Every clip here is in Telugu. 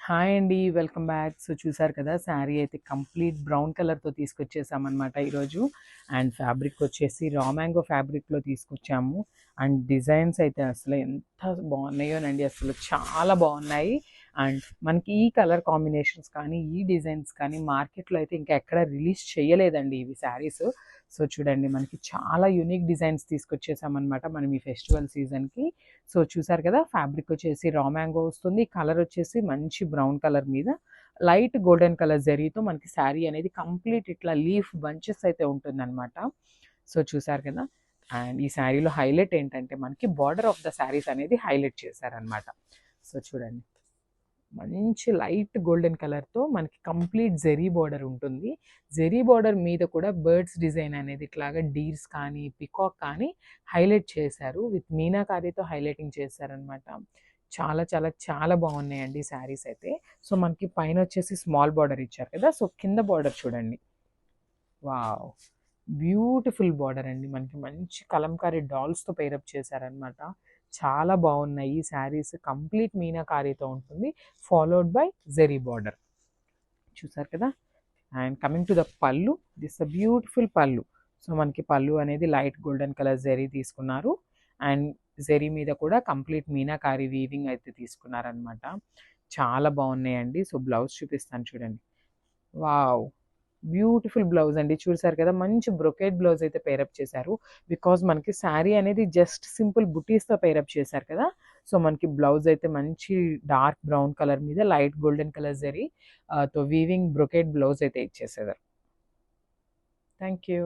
హాయ్ అండి. Welcome back. సో, చూసారు కదా! శారీ అయితే కంప్లీట్ బ్రౌన్ కలర్‌తో తీసుకొచ్చేసామనమాట ఈరోజు. అండ్ ఫ్యాబ్రిక్ వచ్చేసి రా మ్యాంగో ఫ్యాబ్రిక్‌లో తీసుకొచ్చాము. అండ్ డిజైన్స్ అయితే అసలు ఎంత బాగున్నాయోనండి. అసలు చాలా బాగున్నాయి. అండ్ మనకి ఈ కలర్ కాంబినేషన్స్ కానీ, ఈ డిజైన్స్ కానీ మార్కెట్‌లో అయితే ఇంకా ఎక్కడ రిలీజ్ చేయలేదండి ఇవి శారీస్. సో, చూడండి మనకి చాలా యూనిక్ డిజైన్స్ తీసుకొచ్చేసామనమాట మనం ఈ ఫెస్టివల్ సీజన్‌కి. సో, చూసారు కదా! ఫ్యాబ్రిక్ వచ్చేసి రా మ్యాంగో వస్తుంది. కలర్ వచ్చేసి మంచి బ్రౌన్ కలర్ మీద లైట్ గోల్డెన్ కలర్ జరీతో మనకి శారీ అనేది కంప్లీట్ ఇట్లా లీఫ్ బంచెస్ అయితే ఉంటుందన్నమాట. సో, చూసారు కదా! అండ్ ఈ శారీలో హైలైట్ ఏంటంటే మనకి బార్డర్ ఆఫ్ ద శారీస్ అనేది హైలైట్ చేశారనమాట. సో, చూడండి మంచి లైట్ గోల్డెన్ కలర్‌తో మనకి కంప్లీట్ జెరీ బార్డర్ ఉంటుంది. జెరీ బార్డర్ మీద కూడా బర్డ్స్ డిజైన్ అనేది ఇట్లాగా డీర్స్ కానీ, పికాక్ కానీ హైలైట్ చేశారు. విత్ మీనాకారితో హైలైటింగ్ చేశారనమాట. చాలా చాలా చాలా బాగున్నాయండి శారీస్ అయితే. సో, మనకి పైనొచ్చేసి స్మాల్ బార్డర్ ఇచ్చారు కదా! సో, కింద బార్డర్ చూడండి. వావ్! బ్యూటిఫుల్ బార్డర్ అండి. మనకి మంచి కలంకారీ డాల్స్‌తో పెయిరప్ చేశారనమాట. చాలా బాగున్నాయి ఈ శారీస్. కంప్లీట్ మీనాకారీతో ఉంటుంది. Followed by zari border. చూసారు కదా! And coming to the pallu. This a beautiful pallu. So, మనకి పళ్ళు అనేది లైట్ గోల్డెన్ కలర్ జెరీ తీసుకున్నారు. అండ్ జెరీ మీద కూడా కంప్లీట్ మీనాకారి వీవింగ్ అయితే తీసుకున్నారనమాట. చాలా బాగున్నాయండి. సో, బ్లౌజ్ చూపిస్తాను చూడండి. వావ్! బ్యూటిఫుల్ బ్లౌజ్ అండి. చూసారు కదా! మంచి బ్రొకేడ్ బ్లౌజ్ అయితే పేరప్ చేశారు. బికాజ్ మనకి శారీ అనేది జస్ట్ సింపుల్ బుటీస్‌తో పేరప్ చేశారు కదా! సో, మనకి బ్లౌజ్ అయితే మంచి డార్క్ బ్రౌన్ కలర్ మీద లైట్ గోల్డెన్ కలర్ జరీ తో వీవింగ్ బ్రొకేడ్ బ్లౌజ్ అయితే ఇచ్చేసారు. Thank you.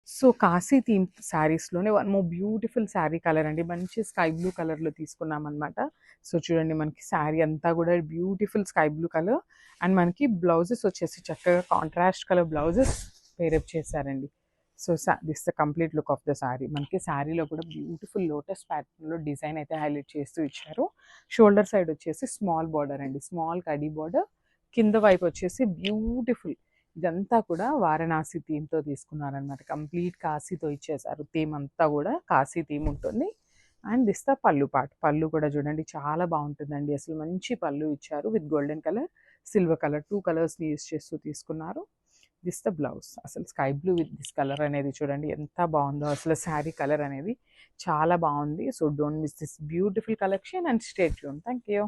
So, Kashi theme శారీస్‌లోనే one more beautiful sari colour అండి. మంచి స్కై బ్లూ కలర్‌లో తీసుకున్నామనమాట. సో, చూడండి మనకి శారీ అంతా గూడా beautiful sky blue colour. And మనకి బ్లౌజెస్ వచ్చేసి చక్కగా కాంట్రాస్ట్ కలర్ బ్లౌజెస్ పేరప్ చేశారండి. So, this the complete look of the sari. మనకి శారీలో కూడా బ్యూటిఫుల్ లోటస్ ప్యాటర్న్‌లో డిజైన్ అయితే హైలైట్ చేస్తూ ఇచ్చారు. షోల్డర్ సైడ్ వచ్చేసి స్మాల్ బార్డర్ అండి. Small khadi border. కింద వైపు వచ్చేసి బ్యూటిఫుల్ ఇదంతా కూడా వారణాసి థీమ్‌తో తీసుకున్నారనమాట. కంప్లీట్ కాశీతో ఇచ్చేసారు. థీమ్ అంతా గూడా కాశీ థీమ్ ఉంటుంది. And this the pallu part. Pallu కూడా చూడండి చాలా బావుంటుందండి. అసలు మంచి పల్లు ఇచ్చారు with golden colour, silver colour 2 కలర్స్‌ని యూజ్ చేస్తూ తీసుకున్నారు. This the blouse. అసలు sky blue with this colour అనేది చూడండి ఎంత బావుందో అసలు శారీ కలర్ అనేది చాలా బావుంది. So, don't miss this beautiful collection and stay tuned. Thank you.